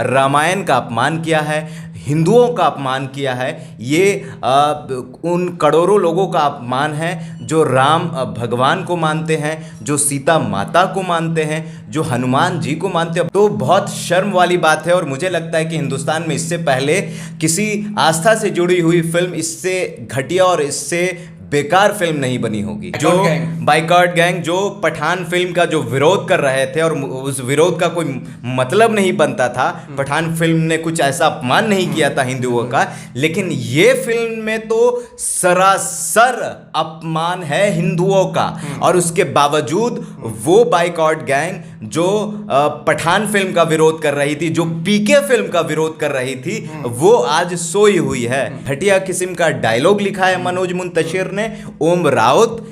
रामायण का अपमान किया है, हिंदुओं का अपमान किया है। ये उन करोड़ों लोगों का अपमान है जो राम भगवान को मानते हैं, जो सीता माता को मानते हैं, जो हनुमान जी को मानते हैं। तो बहुत शर्म वाली बात है और मुझे लगता है कि हिंदुस्तान में इससे पहले किसी आस्था से जुड़ी हुई फिल्म इससे घटिया और इससे बेकार फिल्म नहीं बनी होगी। जो बाइकॉट गैंग जो पठान फिल्म का जो विरोध कर रहे थे और उस विरोध का कोई मतलब नहीं बनता था, पठान फिल्म ने कुछ ऐसा अपमान नहीं किया था हिंदुओं का, लेकिन ये फिल्म में तो सरासर अपमान है हिंदुओं का। और उसके बावजूद वो बाइकॉट गैंग जो पठान फिल्म का विरोध कर रही थी, जो पीके फिल्म का विरोध कर रही थी, वो आज सोई हुई है। घटिया किस्म का डायलॉग लिखा है मनोज मुंतशिर ने, ओम राउत।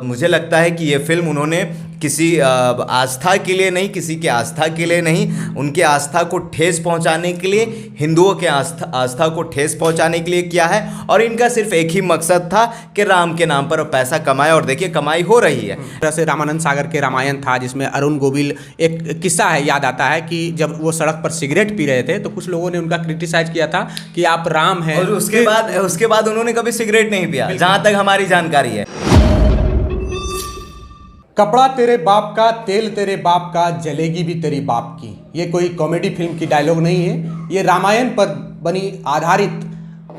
मुझे लगता है कि ये फिल्म उन्होंने किसी आस्था के लिए नहीं, किसी के आस्था के लिए नहीं, उनके आस्था को ठेस पहुंचाने के लिए, हिंदुओं के आस्था को ठेस पहुंचाने के लिए किया है। और इनका सिर्फ एक ही मकसद था कि राम के नाम पर पैसा कमाए, और देखिए कमाई हो रही है। जैसे रामानंद सागर के रामायण था जिसमें अरुण गोविल, एक किस्सा है याद आता है कि जब वो सड़क पर सिगरेट पी रहे थे तो कुछ लोगों ने उनका क्रिटिसाइज किया था कि आप राम हैं, और उसके बाद उन्होंने कभी सिगरेट नहीं पिया, जहां तक हमारी जानकारी है। कपड़ा तेरे बाप का, तेल तेरे बाप का, जलेगी भी तेरी बाप की। ये कोई कॉमेडी फिल्म की डायलॉग नहीं है, ये रामायण पर बनी आधारित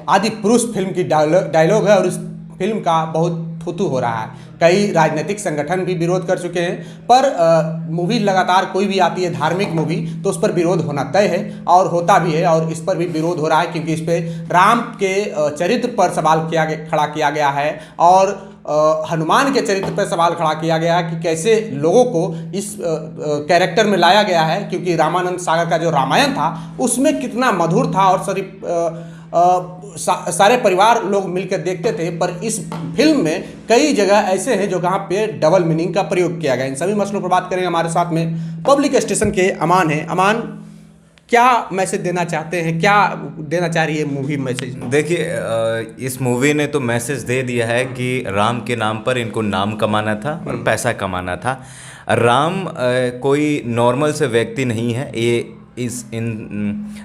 आदि पुरुष फिल्म की डायलॉग है। और इस फिल्म का बहुत थूथू हो रहा है, कई राजनीतिक संगठन भी विरोध कर चुके हैं। पर मूवी लगातार कोई भी आती है धार्मिक मूवी तो उस पर विरोध होना तय है और होता भी है, और इस पर भी विरोध हो रहा है क्योंकि इस पर राम के चरित्र पर सवाल खड़ा किया गया है और हनुमान के चरित्र पर सवाल खड़ा किया गया है कि कैसे लोगों को इस कैरेक्टर में लाया गया है, क्योंकि रामानंद सागर का जो रामायण था उसमें कितना मधुर था और सारे परिवार लोग मिलकर देखते थे। पर इस फिल्म में कई जगह ऐसे हैं जो जहाँ पे डबल मीनिंग का प्रयोग किया गया। इन सभी मसलों पर बात करेंगे। हमारे साथ में पब्लिक स्टेशन के अमान हैं। अमान, क्या मैसेज देना चाहते हैं, क्या देना चाह रही है मूवी मैसेज? देखिए, इस मूवी ने तो मैसेज दे दिया है कि राम के नाम पर इनको नाम कमाना था और पैसा कमाना था। राम कोई नॉर्मल से व्यक्ति नहीं है,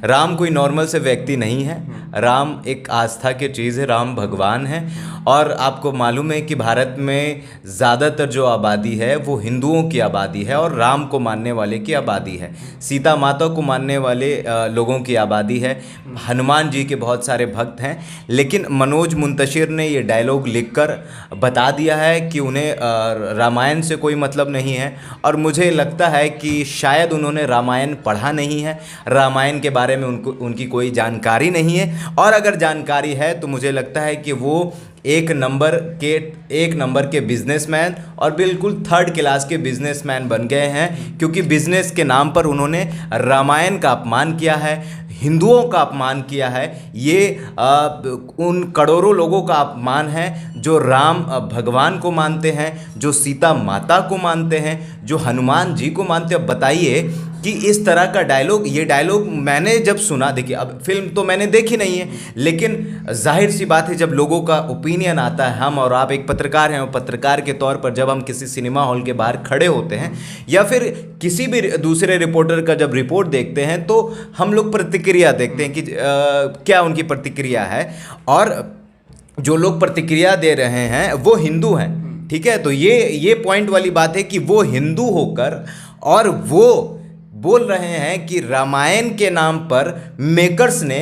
राम कोई नॉर्मल से व्यक्ति नहीं है। राम एक आस्था की चीज़ है, राम भगवान है। और आपको मालूम है कि भारत में ज़्यादातर जो आबादी है वो हिंदुओं की आबादी है और राम को मानने वाले की आबादी है, सीता माता को मानने वाले लोगों की आबादी है। हनुमान जी के बहुत सारे भक्त हैं। लेकिन मनोज मुंतशिर ने ये डायलॉग लिखकर बता दिया है कि उन्हें रामायण से कोई मतलब नहीं है। और मुझे लगता है कि शायद उन्होंने रामायण पढ़ा नहीं है, रामायण के बारे में उनकी कोई जानकारी नहीं है। और अगर जानकारी है तो मुझे लगता है कि वो एक नंबर के बिजनेसमैन और बिल्कुल थर्ड क्लास के बिजनेसमैन बन गए हैं, क्योंकि बिजनेस के नाम पर उन्होंने रामायण का अपमान किया है, हिंदुओं का अपमान किया है। ये उन करोड़ों लोगों का अपमान है जो राम भगवान को मानते हैं, जो सीता माता को मानते हैं, जो हनुमान जी को मानते हैं। अब बताइए कि इस तरह का ये डायलॉग मैंने जब सुना, देखिए अब फिल्म तो मैंने देखी नहीं है, लेकिन जाहिर सी बात है जब लोगों का ओपिनियन आता है, हम और आप एक पत्रकार हैं और पत्रकार के तौर पर जब हम किसी सिनेमा हॉल के बाहर खड़े होते हैं या फिर किसी भी दूसरे रिपोर्टर का जब रिपोर्ट देखते हैं तो हम लोग प्रतिक्रिया देखते हैं कि क्या उनकी प्रतिक्रिया है। और जो लोग प्रतिक्रिया दे रहे हैं वो हिंदू हैं, ठीक है। तो ये पॉइंट वाली बात है कि वो हिंदू होकर और वो बोल रहे हैं कि रामायण के नाम पर मेकर्स ने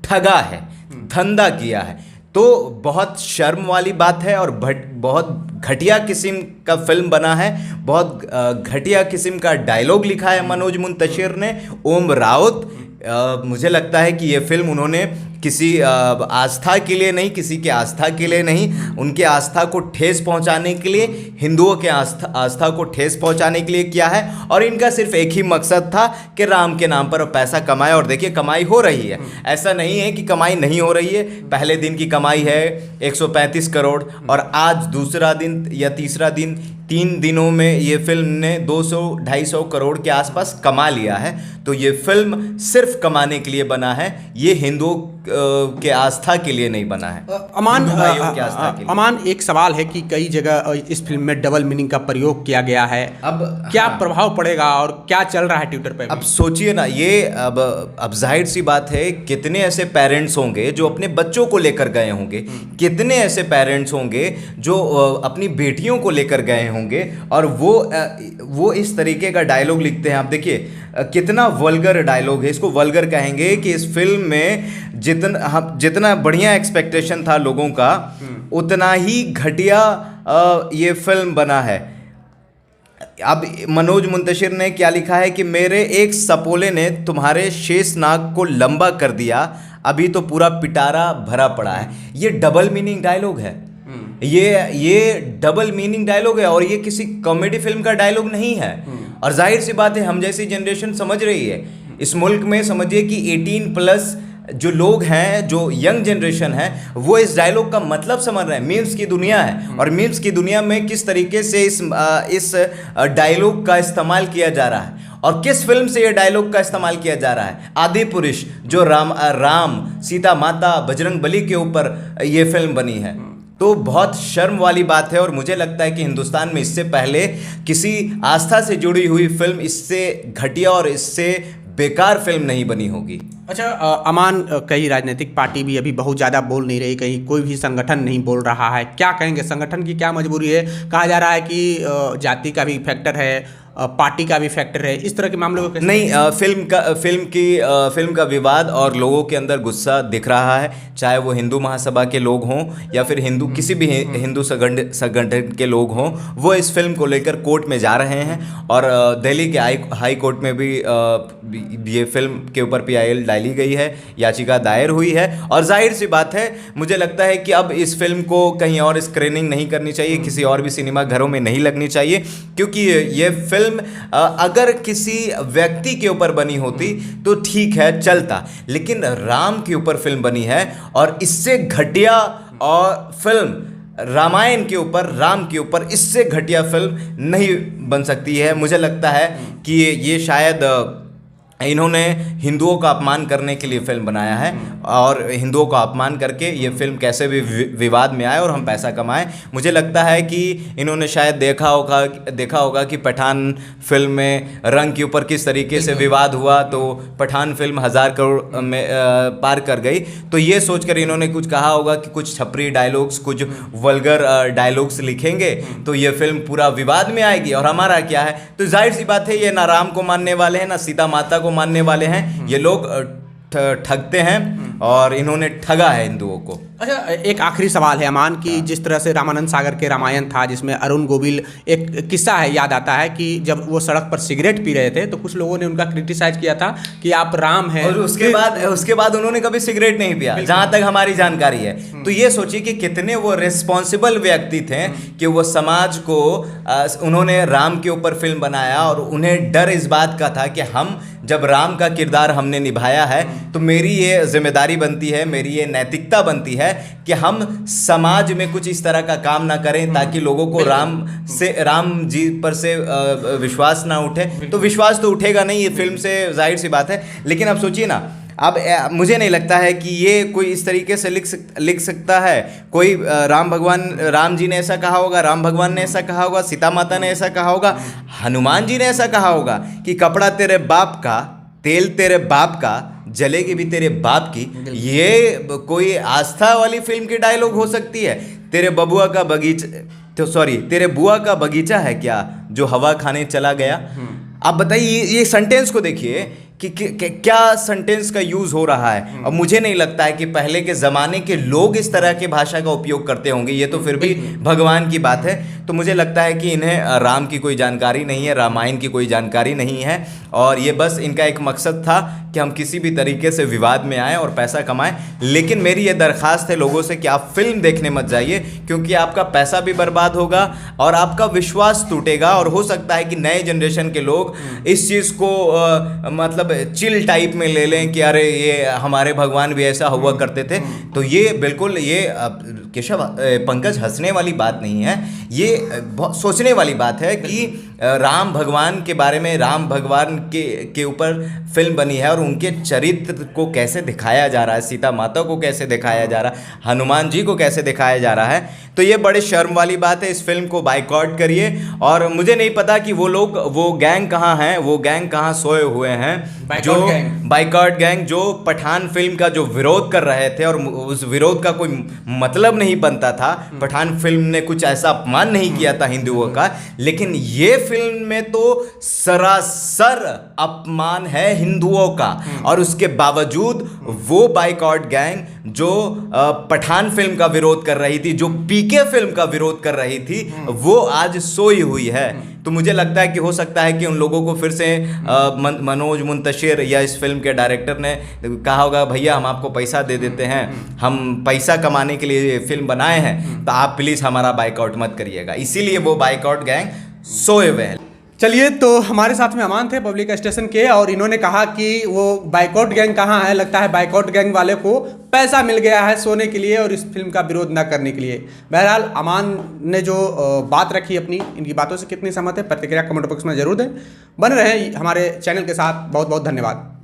ठगा है, धंधा किया है। तो बहुत शर्म वाली बात है और बहुत घटिया किस्म का फिल्म बना है, बहुत घटिया किस्म का डायलॉग लिखा है मनोज मुंतशिर ने, ओम राउत। मुझे लगता है कि ये फिल्म उन्होंने किसी आस्था के लिए नहीं, किसी के आस्था के लिए नहीं, उनके आस्था को ठेस पहुंचाने के लिए, हिंदुओं के आस्था को ठेस पहुंचाने के लिए किया है। और इनका सिर्फ एक ही मकसद था कि राम के नाम पर पैसा कमाए, और देखिए कमाई हो रही है। ऐसा नहीं है कि कमाई नहीं हो रही है। पहले दिन की कमाई है 135 करोड़ और आज दूसरा दिन या तीसरा दिन 3 दिनों में ये फिल्म ने 200-250 करोड़ के आसपास कमा लिया है। तो ये फिल्म सिर्फ कमाने के लिए बना है, ये हिंदुओं के आस्था के लिए नहीं बना है। अमान, हिंदू भाइयों की आस्था के लिए। अमान, एक सवाल है कि कई जगह इस फिल्म में डबल मीनिंग का प्रयोग किया गया है। अब क्या प्रभाव पड़ेगा और क्या चल रहा है ट्विटर पे? अब सोचिए ना, ये अब जाहिर सी बात है, कितने ऐसे पेरेंट्स होंगे जो अपने बच्चों को लेकर गए होंगे, कितने ऐसे पेरेंट्स होंगे जो अपनी बेटियों को लेकर गए होंगे, और वो इस तरीके का डायलॉग लिखते हैं। आप देखिए कितना वल्गर डायलॉग है, इसको वल्गर कहेंगे कि इस फिल्म में जितना बढ़िया एक्सपेक्टेशन था लोगों का, उतना ही घटिया ये फिल्म बना है। अब मनोज मुंतशिर ने क्या लिखा है कि मेरे एक सपोले ने तुम्हारे शेष नाग को लंबा कर दिया, अभी तो पूरा पिटारा भरा पड़ा है। ये डबल मीनिंग डायलॉग है, ये डबल मीनिंग डायलॉग है, और ये किसी कॉमेडी फिल्म का डायलॉग नहीं है। और जाहिर सी बात है, हम जैसी जनरेशन समझ रही है इस मुल्क में, समझिए कि 18+ जो लोग हैं, जो यंग जनरेशन है, वो इस डायलॉग का मतलब समझ रहे हैं। मीम्स की दुनिया है, और मीम्स की दुनिया में किस तरीके से इस डायलॉग का इस्तेमाल किया जा रहा है, और किस फिल्म से ये डायलॉग का इस्तेमाल किया जा रहा है। आदि पुरुष, जो राम सीता माता बजरंग बली के ऊपर ये फिल्म बनी है। तो बहुत शर्म वाली बात है, और मुझे लगता है कि हिंदुस्तान में इससे पहले किसी आस्था से जुड़ी हुई फिल्म इससे घटिया और इससे बेकार फिल्म नहीं बनी होगी। अच्छा अमान, कई राजनीतिक पार्टी भी अभी बहुत ज़्यादा बोल नहीं रही, कहीं कोई भी संगठन नहीं बोल रहा है, क्या कहेंगे? संगठन की क्या मजबूरी है? कहा जा रहा है कि जाति का भी फैक्टर है, पार्टी का भी फैक्टर है, इस तरह के मामलों को कैसे? नहीं, फिल्म का विवाद और लोगों के अंदर गुस्सा दिख रहा है, चाहे वो हिंदू महासभा के लोग हों या फिर किसी भी हिंदू संगठन के लोग हों, वो इस फिल्म को लेकर कोर्ट में जा रहे हैं। और दिल्ली के हाई कोर्ट में भी ये फिल्म के ऊपर PIL डाली गई है, याचिका दायर हुई है। और जाहिर सी बात है, मुझे लगता है कि अब इस फिल्म को कहीं और स्क्रीनिंग नहीं करनी चाहिए, किसी और भी सिनेमा घरों में नहीं लगनी चाहिए, क्योंकि ये फिल्म अगर किसी व्यक्ति के ऊपर बनी होती तो ठीक है, चलता, लेकिन राम के ऊपर फिल्म बनी है, और इससे घटिया और फिल्म रामायण के ऊपर, राम के ऊपर इससे घटिया फिल्म नहीं बन सकती है। मुझे लगता है कि ये शायद इन्होंने हिंदुओं का अपमान करने के लिए फिल्म बनाया है, और हिंदुओं का अपमान करके ये फिल्म कैसे भी विवाद में आए और हम पैसा कमाएं। मुझे लगता है कि इन्होंने शायद देखा होगा कि पठान फिल्म में रंग के ऊपर किस तरीके से विवाद हुआ, तो पठान फिल्म 1000 करोड़ में पार कर गई। तो ये सोचकर इन्होंने कुछ कहा होगा कि कुछ छपरी डायलॉग्स, कुछ वल्गर डायलॉग्स लिखेंगे तो ये फिल्म पूरा विवाद में आएगी। और हमारा क्या है, तो जाहिर सी बात है, ये ना राम को मानने वाले हैं ना सीता माता को मानने वाले हैं, ये लोग ठगते हैं और इन्होंने ठगा है हिंदुओं को। अच्छा, एक आखिरी सवाल है अमान कि जिस तरह से रामानंद सागर के रामायण था, जिसमें अरुण गोविल, एक किस्सा है, याद आता है कि जब वो सड़क पर सिगरेट पी रहे थे तो कुछ लोगों ने उनका क्रिटिसाइज किया था कि आप राम हैं, और उसके बाद उन्होंने कभी सिगरेट नहीं पिया, जहां तक हमारी जानकारी है। तो ये सोचिए कि कितने वो रिस्पॉन्सिबल व्यक्ति थे कि वो समाज को उन्होंने राम के ऊपर फिल्म बनाया, और उन्हें डर इस बात का था कि हम जब राम का किरदार हमने निभाया है तो मेरी ये जिम्मेदारी बनती है, मेरी ये नैतिकता बनती है कि हम समाज में कुछ इस तरह का काम ना करें ताकि लोगों को राम जी पर से विश्वास ना उठे। तो विश्वास तो उठेगा नहीं ये फिल्म से, जाहिर सी बात है। लेकिन अब सोचिए ना, अब मुझे नहीं लगता है कि ये कोई इस तरीके से लिख सकता है। कोई राम जी ने ऐसा कहा होगा, राम भगवान ने ऐसा कहा होगा, सीता माता ने ऐसा कहा होगा, हनुमान जी ने ऐसा कहा होगा कि कपड़ा तेरे बाप का, तेल तेरे बाप का, जलेगी भी तेरे बाप की। ये कोई आस्था वाली फिल्म की डायलॉग हो सकती है? तेरे तेरे बुआ का बगीचा है क्या जो हवा खाने चला गया? आप बताइए, ये सेंटेंस को देखिए कि क्या सेंटेंस का यूज़ हो रहा है। और मुझे नहीं लगता है कि पहले के ज़माने के लोग इस तरह के भाषा का उपयोग करते होंगे, ये तो फिर भी भगवान की बात है। तो मुझे लगता है कि इन्हें राम की कोई जानकारी नहीं है, रामायण की कोई जानकारी नहीं है, और ये बस इनका एक मकसद था कि हम किसी भी तरीके से विवाद में आएँ और पैसा कमाएं। लेकिन मेरी ये दरख्वास्त है लोगों से कि आप फिल्म देखने मत जाइए, क्योंकि आपका पैसा भी बर्बाद होगा और आपका विश्वास टूटेगा, और हो सकता है कि नए जनरेशन के लोग इस चीज़ को मतलब चिल टाइप में ले लें कि अरे ये हमारे भगवान भी ऐसा हुआ करते थे। तो ये बिल्कुल, ये केशव पंकज, हंसने वाली बात नहीं है, ये बहुत सोचने वाली बात है कि राम भगवान के बारे में, राम भगवान के ऊपर फिल्म बनी है और उनके चरित्र को कैसे दिखाया जा रहा है, सीता माता को कैसे दिखाया जा रहा है, हनुमान जी को कैसे दिखाया जा रहा है। तो ये बड़े शर्म वाली बात है। इस फिल्म को बाइकआउट करिए। और मुझे नहीं पता कि वो लोग, वो गैंग कहाँ हैं, वो गैंग कहाँ सोए हुए हैं, जो बाइकआउट गैंग जो पठान फिल्म का जो विरोध कर रहे थे, और उस विरोध का कोई मतलब नहीं बनता था। पठान फिल्म ने कुछ ऐसा अपमान नहीं किया था हिंदुओं का, लेकिन ये फिल्म में तो सरासर अपमान है हिंदुओं का। और उसके बावजूद वो बाइकआउट गैंग जो पठान फिल्म का विरोध कर रही थी, जो पीके फिल्म का विरोध कर रही थी, वो आज सोई हुई है। तो मुझे लगता है कि हो सकता है कि उन लोगों को फिर से मनोज मुंतशिर या इस फिल्म के डायरेक्टर ने कहा होगा, भैया हम आपको पैसा दे देते हैं, हम पैसा कमाने के लिए ये फिल्म बनाए हैं, तो आप प्लीज़ हमारा बाइकआउट मत करिएगा। इसीलिए वो बाइकआउट गैंग सोए हुए हैं। चलिए, तो हमारे साथ में अमान थे पब्लिक स्टेशन के, और इन्होंने कहा कि वो बाइकआउट गैंग कहाँ है। लगता है बाइकआउट गैंग वाले को पैसा मिल गया है सोने के लिए और इस फिल्म का विरोध न करने के लिए। बहरहाल अमान ने जो बात रखी अपनी, इनकी बातों से कितनी सहमत है, प्रतिक्रिया कमेंट बॉक्स में जरूर दें। बने रहें हमारे चैनल के साथ। बहुत बहुत धन्यवाद।